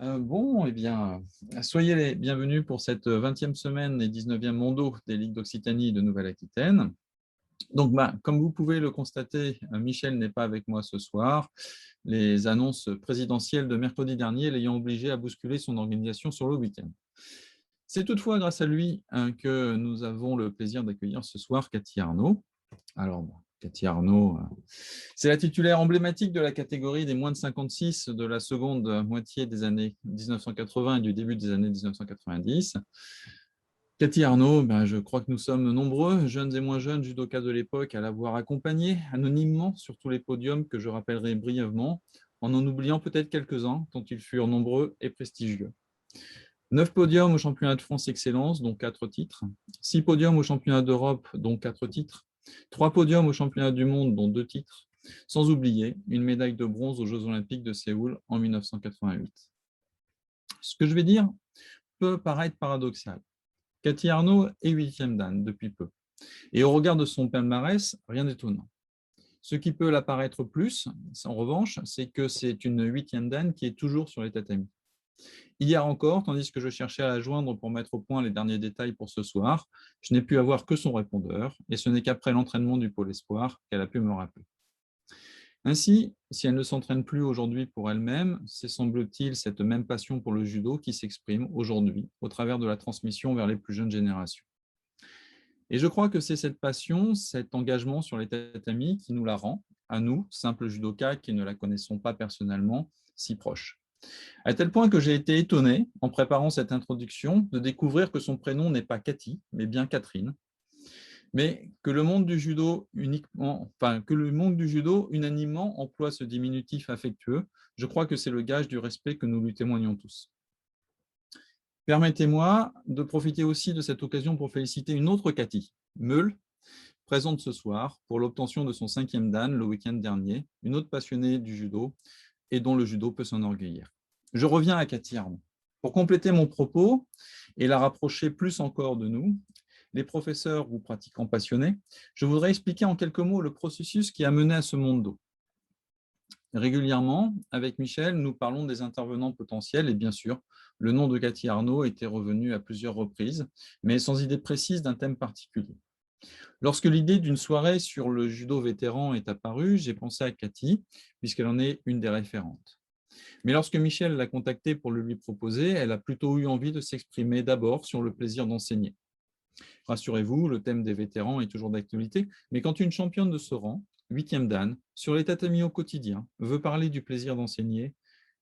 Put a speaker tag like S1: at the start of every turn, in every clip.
S1: Bon, eh bien, soyez les bienvenus pour cette 20e semaine et 19e Mondo des Ligues d'Occitanie et de Nouvelle-Aquitaine. Donc, comme vous pouvez le constater, Michel n'est pas avec moi ce soir. Les annonces présidentielles de mercredi dernier l'ayant obligé à bousculer son organisation sur le week-end. C'est toutefois grâce à lui que nous avons le plaisir d'accueillir ce soir Cathy Arnaud. Alors, Cathy Arnaud, c'est la titulaire emblématique de la catégorie des moins de 56 de la seconde moitié des années 1980 et du début des années 1990. Cathy Arnaud, je crois que nous sommes nombreux, jeunes et moins jeunes, judokas de l'époque, à l'avoir accompagnée anonymement sur tous les podiums que je rappellerai brièvement, en oubliant peut-être quelques-uns, tant ils furent nombreux et prestigieux. 9 podiums au championnat de France Excellence, dont 4 titres. 6 podiums au championnat d'Europe, dont 4 titres. 3 podiums au championnat du monde, dont 2 titres. Sans oublier une médaille de bronze aux Jeux Olympiques de Séoul en 1988. Ce que je vais dire peut paraître paradoxal. Cathy Arnaud est 8e dan depuis peu. Et au regard de son palmarès, rien d'étonnant. Ce qui peut l'apparaître plus, en revanche, c'est que c'est une 8e dan qui est toujours sur les tatamis. Hier encore, tandis que je cherchais à la joindre pour mettre au point les derniers détails pour ce soir, je n'ai pu avoir que son répondeur, et ce n'est qu'après l'entraînement du pôle espoir qu'elle a pu me rappeler. Ainsi, si elle ne s'entraîne plus aujourd'hui pour elle-même, c'est semble-t-il cette même passion pour le judo qui s'exprime aujourd'hui au travers de la transmission vers les plus jeunes générations. Et je crois que c'est cette passion, cet engagement sur les tatamis qui nous la rend, à nous, simples judokas qui ne la connaissons pas personnellement, si proche. À tel point que j'ai été étonné, en préparant cette introduction, de découvrir que son prénom n'est pas Cathy, mais bien Catherine, mais que le monde du judo unanimement emploie ce diminutif affectueux. Je crois que c'est le gage du respect que nous lui témoignons tous. Permettez-moi de profiter aussi de cette occasion pour féliciter une autre Cathy, Meul, présente ce soir pour l'obtention de son 5e dan le week-end dernier, une autre passionnée du judo et dont le judo peut s'enorgueillir. Je reviens à Cathy Arnaud. Pour compléter mon propos et la rapprocher plus encore de nous, les professeurs ou pratiquants passionnés, je voudrais expliquer en quelques mots le processus qui a mené à ce mondo. Régulièrement, avec Michel, nous parlons des intervenants potentiels et bien sûr, le nom de Cathy Arnaud était revenu à plusieurs reprises, mais sans idée précise d'un thème particulier. Lorsque l'idée d'une soirée sur le judo vétéran est apparue, j'ai pensé à Cathy, puisqu'elle en est une des référentes. Mais lorsque Michel l'a contactée pour le lui proposer, elle a plutôt eu envie de s'exprimer d'abord sur le plaisir d'enseigner. Rassurez-vous, le thème des vétérans est toujours d'actualité, mais quand une championne de ce rang, 8e dan, sur les tatamis au quotidien, veut parler du plaisir d'enseigner,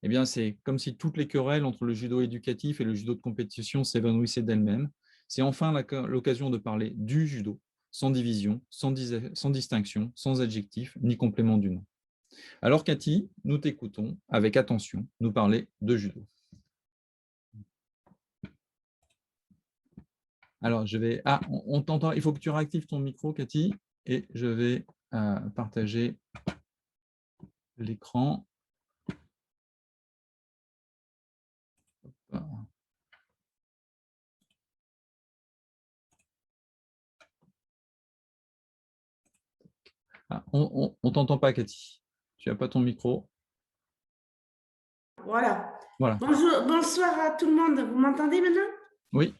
S1: eh bien c'est comme si toutes les querelles entre le judo éducatif et le judo de compétition s'évanouissaient d'elles-mêmes. C'est enfin l'occasion de parler du judo, sans division, sans distinction, sans adjectif, ni complément du nom. Alors Cathy, nous t'écoutons avec attention nous parler de judo. Alors, je vais... Ah, on t'entend. Il faut que tu réactives ton micro, Cathy, et je vais partager l'écran. Ah, on ne t'entend pas, Cathy. Tu n'as pas ton micro.
S2: Voilà.
S1: Voilà.
S2: Bonjour, bonsoir à tout le monde. Vous m'entendez maintenant?
S1: Oui.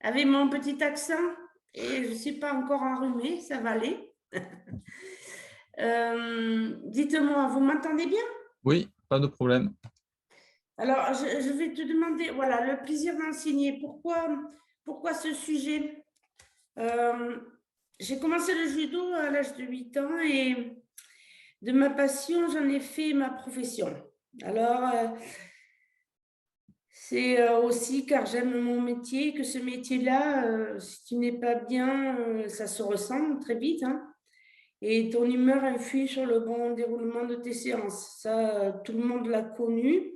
S2: Avec mon petit accent, et je ne suis pas encore enrhumée, ça va aller. Dites-moi, vous m'entendez bien?
S1: Oui, pas de problème.
S2: Alors, je vais te demander, voilà, le plaisir d'enseigner. Pourquoi ce sujet? J'ai commencé le judo à l'âge de 8 ans et de ma passion, j'en ai fait ma profession. Alors, c'est aussi car j'aime mon métier, que ce métier-là, si tu n'es pas bien, ça se ressent très vite, hein, et ton humeur influe sur le bon déroulement de tes séances. Ça, tout le monde l'a connu.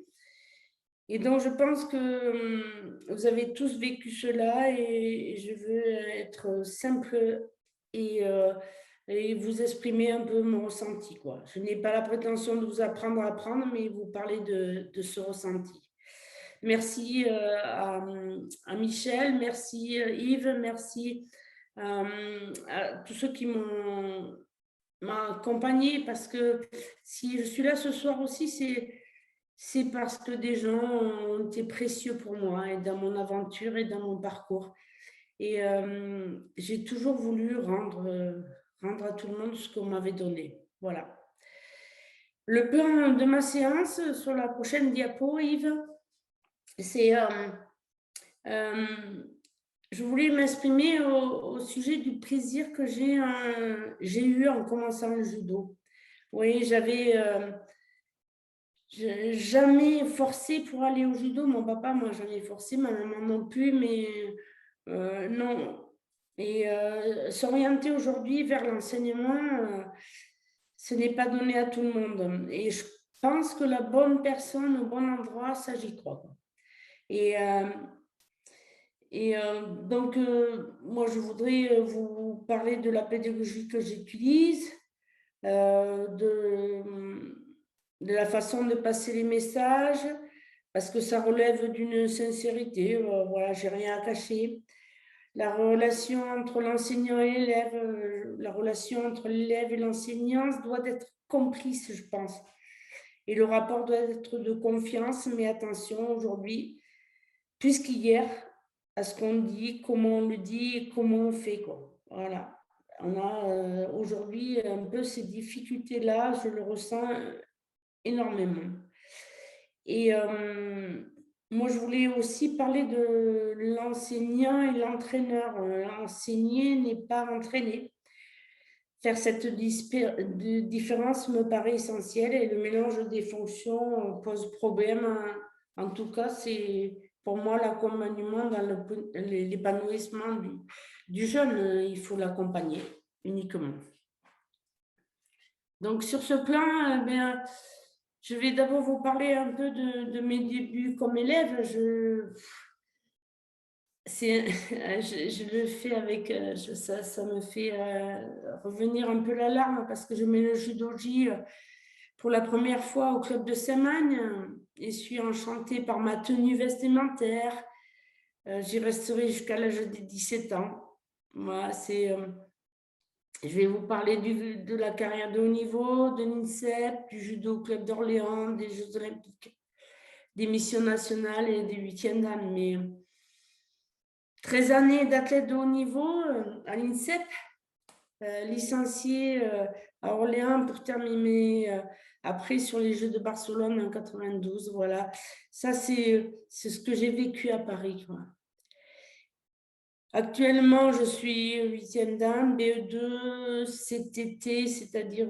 S2: Et donc, je pense que vous avez tous vécu cela et je veux être simple et vous exprimer un peu mon ressenti, quoi. Je n'ai pas la prétention de vous apprendre à apprendre, mais vous parler de ce ressenti. Merci à Michel, merci Yves, merci à tous ceux qui m'ont accompagné parce que si je suis là ce soir aussi, c'est parce que des gens ont été précieux pour moi et dans mon aventure et dans mon parcours. Et j'ai toujours voulu rendre à tout le monde ce qu'on m'avait donné. Voilà. Le plan de ma séance sur la prochaine diapo, Yves, c'est je voulais m'exprimer au sujet du plaisir que j'ai eu en commençant le judo. Oui, j'avais jamais forcé pour aller au judo. Mon papa m'a jamais forcé, ma maman non plus, mais non. Et s'orienter aujourd'hui vers l'enseignement, ce n'est pas donné à tout le monde. Et je pense que la bonne personne au bon endroit, ça j'y crois. Et, donc, moi, je voudrais vous parler de la pédagogie que j'utilise, de la façon de passer les messages, parce que ça relève d'une sincérité. Voilà, j'ai rien à cacher. La relation entre l'enseignant et l'élève, la relation entre l'élève et l'enseignant doit être comprise, je pense. Et le rapport doit être de confiance, mais attention, aujourd'hui, plus qu'hier, à ce qu'on dit, comment on le dit et comment on fait, quoi. Voilà. On a aujourd'hui un peu ces difficultés-là, je le ressens énormément. Et moi, je voulais aussi parler de l'enseignant et l'entraîneur. Enseigner n'est pas entraîner. Faire cette différence me paraît essentiel et le mélange des fonctions pose problème. En tout cas, c'est pour moi l'accompagnement dans l'épanouissement du jeune. Il faut l'accompagner uniquement. Donc, sur ce plan, je vais d'abord vous parler un peu de mes débuts comme élève. Je le fais avec, ça me fait revenir un peu la larme parce que je mets le judoji pour la première fois au club de Semagne et suis enchantée par ma tenue vestimentaire. J'y resterai jusqu'à l'âge de 17 ans. Moi, je vais vous parler de la carrière de haut niveau, de l'INSEP, du judo au club d'Orléans, des Jeux olympiques, des missions nationales et des 8e dan. Mais 13 années d'athlète de haut niveau à l'INSEP, licenciée à Orléans pour terminer après sur les Jeux de Barcelone en 92. Voilà, ça c'est ce que j'ai vécu à Paris, quoi. Actuellement, je suis 8e dan, BE2 CTT, c'est-à-dire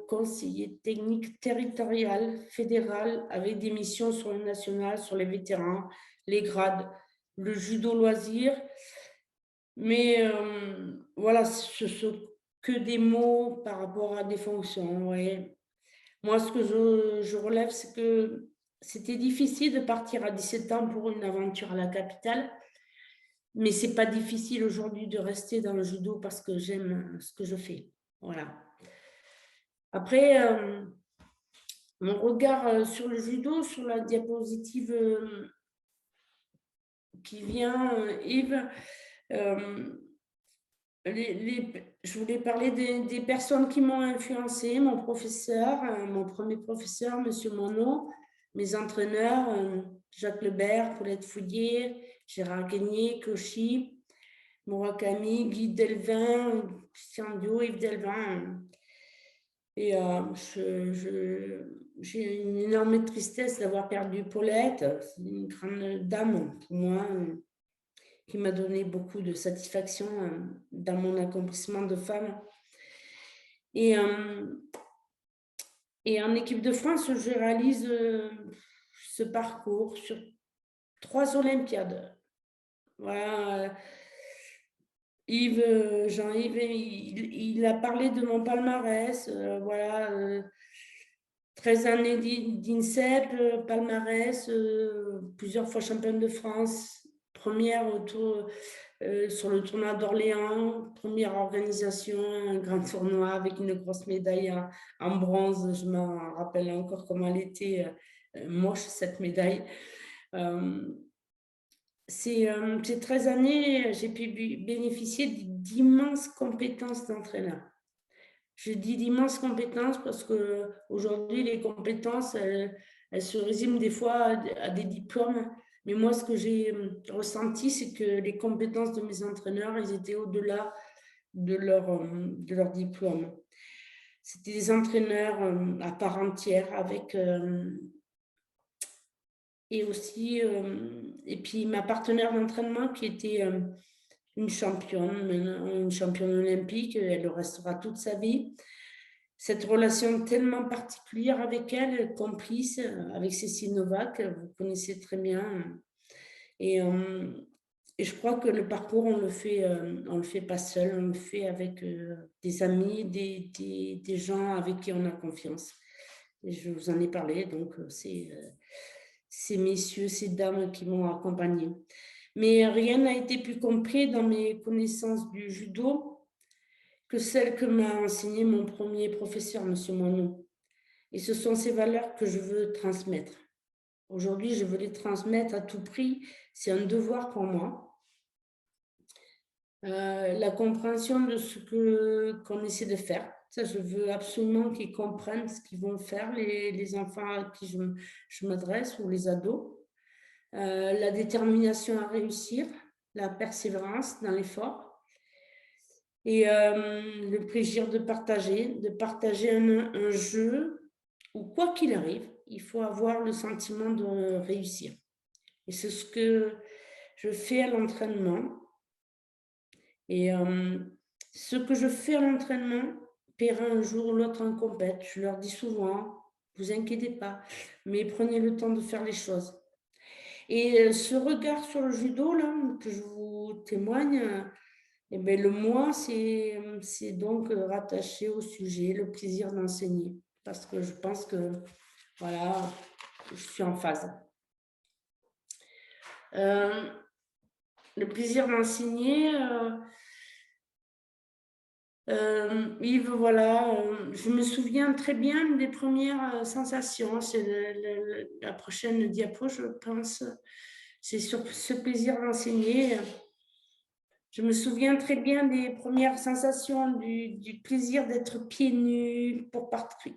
S2: conseiller technique territorial fédéral avec des missions sur le national, sur les vétérans, les grades, le judo loisir. Mais voilà, ce sont que des mots par rapport à des fonctions. Ouais. Moi, ce que je relève, c'est que c'était difficile de partir à 17 ans pour une aventure à la capitale. Mais ce n'est pas difficile aujourd'hui de rester dans le judo parce que j'aime ce que je fais. Voilà. Après, mon regard sur le judo, sur la diapositive qui vient, Yves, je voulais parler des personnes qui m'ont influencé, mon professeur, mon premier professeur, M. Monod, mes entraîneurs, Jacques Lebert, Paulette Fouillier, Gérard Guénier, Cauchy, Murakami, Guy Delvin, Christian Dio, Yves Delvin. Et j'ai une énorme tristesse d'avoir perdu Paulette. C'est une grande dame pour moi, qui m'a donné beaucoup de satisfaction dans mon accomplissement de femme. Et en équipe de France, je réalise ce parcours sur 3 Olympiades. Voilà. Jean-Yves, il a parlé de mon palmarès, voilà, 13 années d'INSEP, palmarès, plusieurs fois championne de France, première sur le tournoi d'Orléans, première organisation, un grand tournoi avec une grosse médaille en bronze, je m'en rappelle encore comment elle était moche cette médaille. Ces 13 années, j'ai pu bénéficier d'immenses compétences d'entraîneur. Je dis d'immenses compétences parce qu'aujourd'hui, les compétences, elle se résume des fois à des diplômes. Mais moi, ce que j'ai ressenti, c'est que les compétences de mes entraîneurs, ils étaient au-delà de leur diplôme. C'était des entraîneurs à part entière avec et aussi et puis ma partenaire d'entraînement qui était une championne olympique, elle le restera toute sa vie. Cette relation tellement particulière avec elle, complice, avec Cécile Novak, vous connaissez très bien. Et, et je crois que le parcours, on le fait pas seul, on le fait avec des amis, des gens avec qui on a confiance. Et je vous en ai parlé, donc c'est ces messieurs, ces dames qui m'ont accompagnée. Mais rien n'a été plus compris dans mes connaissances du judo que celles que m'a enseigné mon premier professeur, M. Moineau. Et ce sont ces valeurs que je veux transmettre. Aujourd'hui, je veux les transmettre à tout prix. C'est un devoir pour moi. La compréhension de ce qu'on essaie de faire. Ça, je veux absolument qu'ils comprennent ce qu'ils vont faire, les enfants à qui je m'adresse ou les ados. La détermination à réussir, la persévérance dans l'effort et le plaisir de partager un jeu où quoi qu'il arrive, il faut avoir le sentiment de réussir. Et c'est ce que je fais à l'entraînement. Et ce que je fais à l'entraînement paiera un jour ou l'autre en compète. Je leur dis souvent, vous inquiétez pas, mais prenez le temps de faire les choses. Et ce regard sur le judo, là, que je vous témoigne, eh bien, le moi, c'est donc rattaché au sujet, le plaisir d'enseigner. Parce que je pense que, voilà, je suis en phase. Le plaisir d'enseigner, Yves, voilà, je me souviens très bien des premières sensations. C'est la prochaine diapo, je pense. C'est sur ce plaisir d'enseigner. Je me souviens très bien des premières sensations, du plaisir d'être pieds nus pour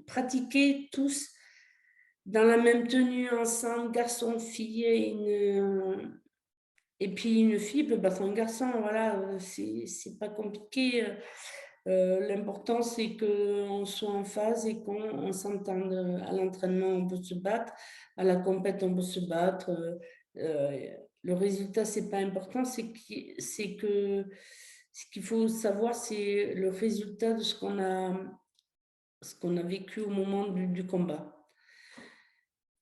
S2: pratiquer tous dans la même tenue ensemble, garçon, fille, et puis une fille peut battre un garçon, voilà, c'est pas compliqué. L'important, c'est qu'on soit en phase et qu'on s'entende. À l'entraînement, on peut se battre. À la compète, on peut se battre. Le résultat, c'est pas important. Ce qu'il faut savoir, c'est le résultat de ce qu'on a vécu au moment du combat.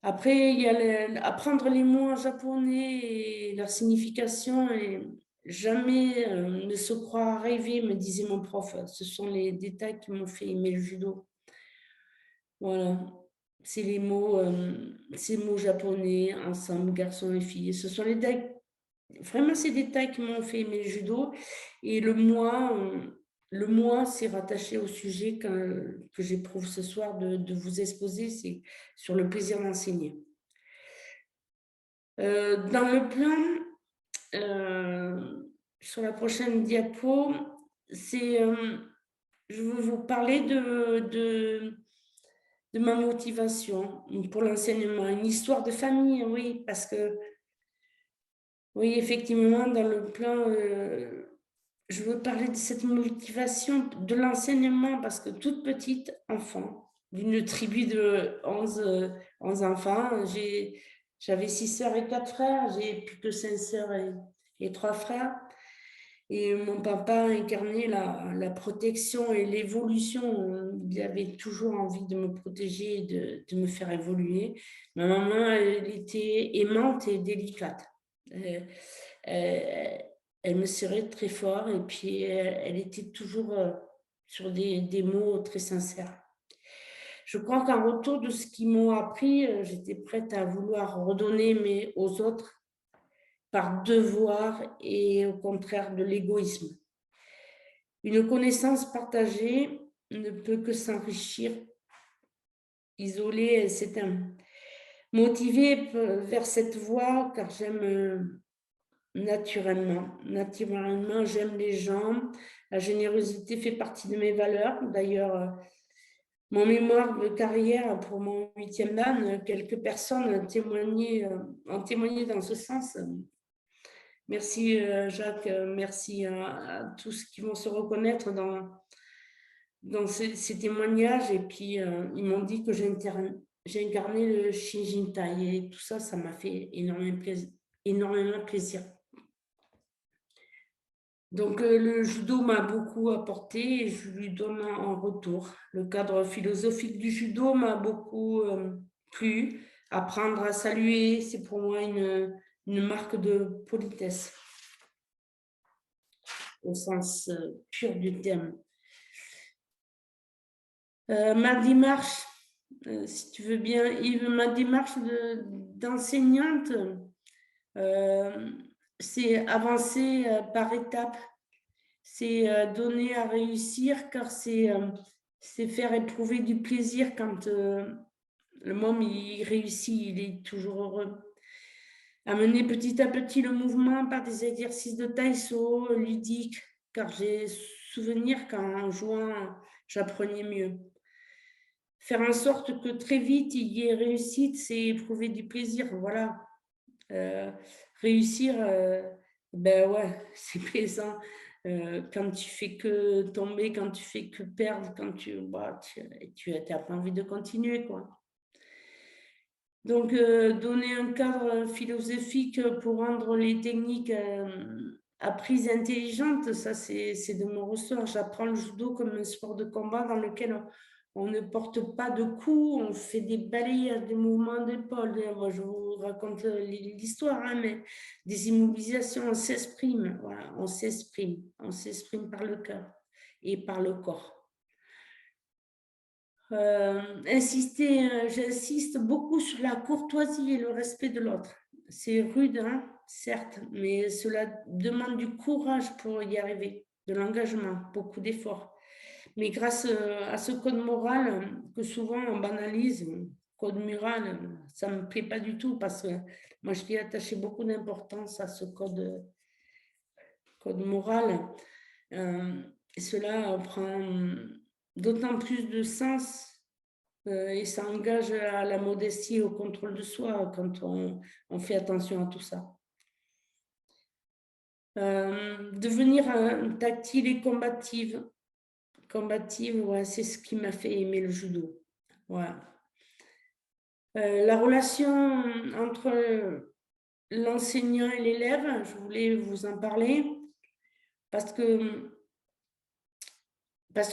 S2: Après, il y a apprendre les mots en japonais et leur signification. Et jamais ne se croire rêver, me disait mon prof. Ce sont les détails qui m'ont fait aimer le judo. Voilà, c'est ces mots japonais, ensemble, garçons et filles. Ce sont les détails, vraiment ces détails qui m'ont fait aimer le judo. Et le moi, c'est rattaché au sujet que j'éprouve ce soir de vous exposer, c'est sur le plaisir d'enseigner. Dans le plan, sur la prochaine diapo, je veux vous parler de ma motivation pour l'enseignement, une histoire de famille, oui, parce que, oui, effectivement, dans le plan, je veux parler de cette motivation de l'enseignement, parce que toute petite enfant, d'une tribu de 11 enfants, j'avais 6 sœurs et 4 frères, j'ai plus que 5 sœurs et 3 frères. Et mon papa incarnait la protection et l'évolution. Il avait toujours envie de me protéger et de me faire évoluer. Ma maman, elle était aimante et délicate. Elle me serrait très fort et puis elle était toujours sur des mots très sincères. Je crois qu'en retour de ce qu'ils m'ont appris, j'étais prête à vouloir redonner aux autres par devoir et au contraire de l'égoïsme. Une connaissance partagée ne peut que s'enrichir. Isolée, elle s'éteint. Motivée vers cette voie, car j'aime naturellement, j'aime les gens. La générosité fait partie de mes valeurs. D'ailleurs, mon mémoire de carrière pour mon 8e dan, quelques personnes ont témoigné dans ce sens. Merci Jacques, merci à tous qui vont se reconnaître dans ces témoignages. Et puis, ils m'ont dit que j'ai incarné le Shinjintai. Et tout ça, ça m'a fait énormément plaisir. Donc, le judo m'a beaucoup apporté et je lui donne en retour. Le cadre philosophique du judo m'a beaucoup plu. Apprendre à saluer, c'est pour moi une marque de politesse, au sens pur du terme. Ma démarche, si tu veux bien, Yves, ma démarche d'enseignante, c'est avancer par étapes, c'est donner à réussir, car c'est faire éprouver du plaisir quand le môme il réussit, il est toujours heureux. Amener petit à petit le mouvement par des exercices de taïso ludiques, car j'ai souvenir qu'en jouant, j'apprenais mieux. Faire en sorte que très vite il y ait réussite, c'est éprouver du plaisir, voilà. Réussir, ben ouais, c'est plaisant. Quand tu fais que tomber, quand tu fais que perdre, quand tu n'as pas envie de continuer, quoi. Donc, donner un cadre philosophique pour rendre les techniques apprises intelligentes, ça c'est de mon ressort. J'apprends le judo comme un sport de combat dans lequel on ne porte pas de coups, on fait des balayages, des mouvements d'épaule. Moi, je vous raconte l'histoire, hein, mais des immobilisations, on s'exprime, voilà, on s'exprime par le cœur et par le corps. J'insiste beaucoup sur la courtoisie et le respect de l'autre. C'est rude, hein, certes, mais cela demande du courage pour y arriver, de l'engagement, beaucoup d'efforts. Mais grâce à ce code moral que souvent on banalise, code moral, ça ne me plaît pas du tout parce que moi je vais attacher beaucoup d'importance à ce code moral. Et cela prend d'autant plus de sens et ça engage à la modestie et au contrôle de soi quand on fait attention à tout ça. Devenir tactile et combative. Combative, ouais, c'est ce qui m'a fait aimer le judo. Voilà. La relation entre l'enseignant et l'élève, je voulais vous en parler parce que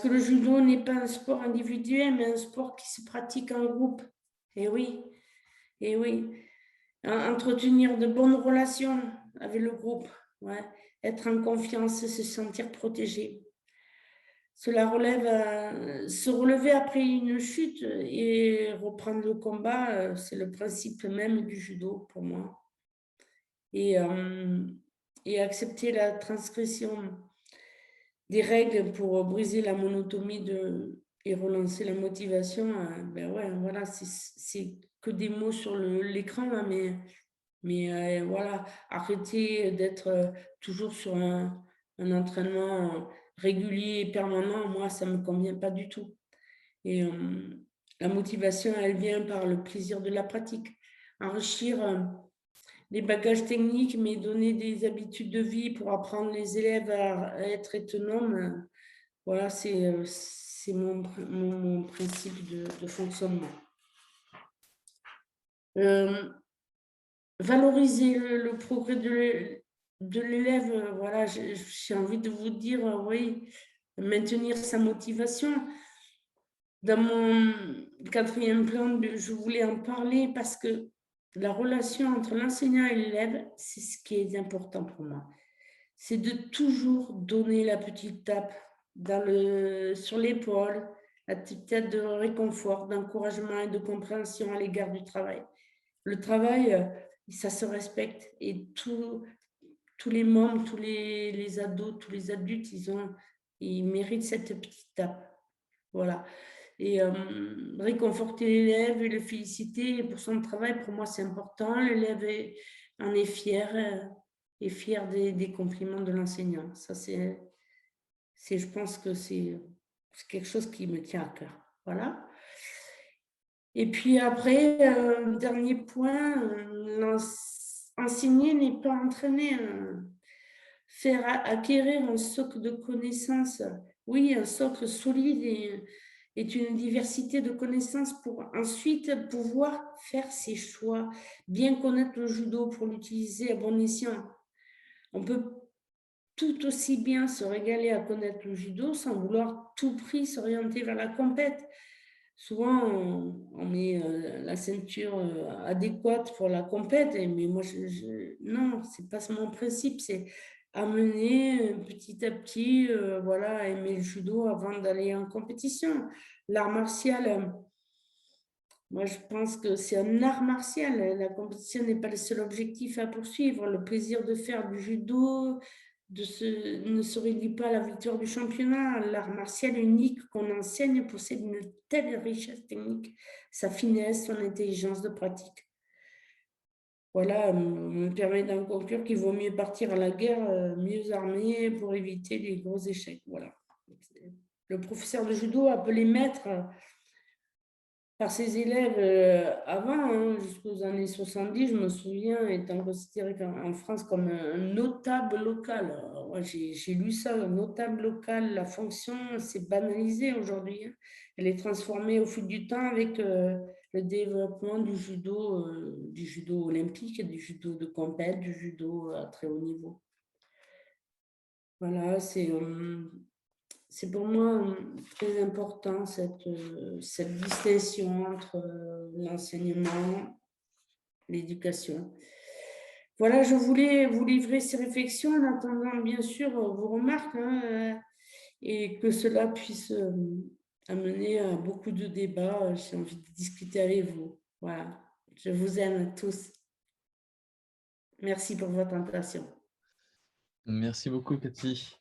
S2: le judo n'est pas un sport individuel, mais un sport qui se pratique en groupe. Et oui, et oui. Entretenir de bonnes relations avec le groupe, ouais. Être en confiance et se sentir protégé. Cela relève, se relever après une chute et reprendre le combat, c'est le principe même du judo pour moi. Et accepter la transgression des règles pour briser la monotonie et relancer la motivation, ben ouais, voilà, c'est que des mots sur l'écran, mais voilà, arrêter d'être toujours sur un entraînement régulier et permanent, moi, ça ne me convient pas du tout. Et la motivation, elle vient par le plaisir de la pratique. Enrichir les bagages techniques, mais donner des habitudes de vie pour apprendre les élèves à être autonomes, voilà, c'est mon principe de fonctionnement. Valoriser le progrès de l'élève, voilà, j'ai envie de vous dire, oui, maintenir sa motivation. Dans mon 4e plan, je voulais en parler parce que la relation entre l'enseignant et l'élève, c'est ce qui est important pour moi. C'est de toujours donner la petite tape sur l'épaule, la petite tape de réconfort, d'encouragement et de compréhension à l'égard du travail. Le travail, ça se respecte et tous les membres, tous les ados, tous les adultes, ils méritent cette petite tape. Voilà. Et réconforter l'élève et le féliciter pour son travail, pour moi, c'est important. L'élève en est fier et fier des compliments de l'enseignant. Ça, je pense que c'est quelque chose qui me tient à cœur. Voilà. Et puis après, dernier point, enseigner n'est pas entraîner. Faire acquérir un socle de connaissances, oui, un socle solide est une diversité de connaissances pour ensuite pouvoir faire ses choix, bien connaître le judo pour l'utiliser à bon escient. On peut tout aussi bien se régaler à connaître le judo sans vouloir tout prix s'orienter vers la compète. Souvent, on met la ceinture adéquate pour la compète, mais moi, non, c'est pas mon principe, c'est amener petit à petit, voilà, à aimer le judo avant d'aller en compétition. L'art martial, moi, je pense que c'est un art martial. La compétition n'est pas le seul objectif à poursuivre. Le plaisir de faire du judo ne se réduit pas à la victoire du championnat. L'art martial unique qu'on enseigne possède une telle richesse technique, sa finesse, son intelligence de pratique. Voilà, me permet d'en conclure qu'il vaut mieux partir à la guerre mieux armé pour éviter les gros échecs. Voilà. Le professeur de judo appelé maître par ses élèves avant, hein, jusqu'aux années 70, je me souviens, étant considéré en France comme un notable local. J'ai lu ça, un notable local, la fonction s'est banalisée aujourd'hui. Hein. Elle est transformée au fil du temps avec le développement du judo olympique, du judo de compète, du judo à très haut niveau. Voilà, c'est pour moi très important cette distinction entre l'enseignement et l'éducation. Voilà, je voulais vous livrer ces réflexions en attendant bien sûr vos remarques hein, et que cela puisse amener à beaucoup de débats. J'ai envie de discuter avec vous. Voilà, je vous aime tous. Merci pour votre attention.
S1: Merci beaucoup, Cathy.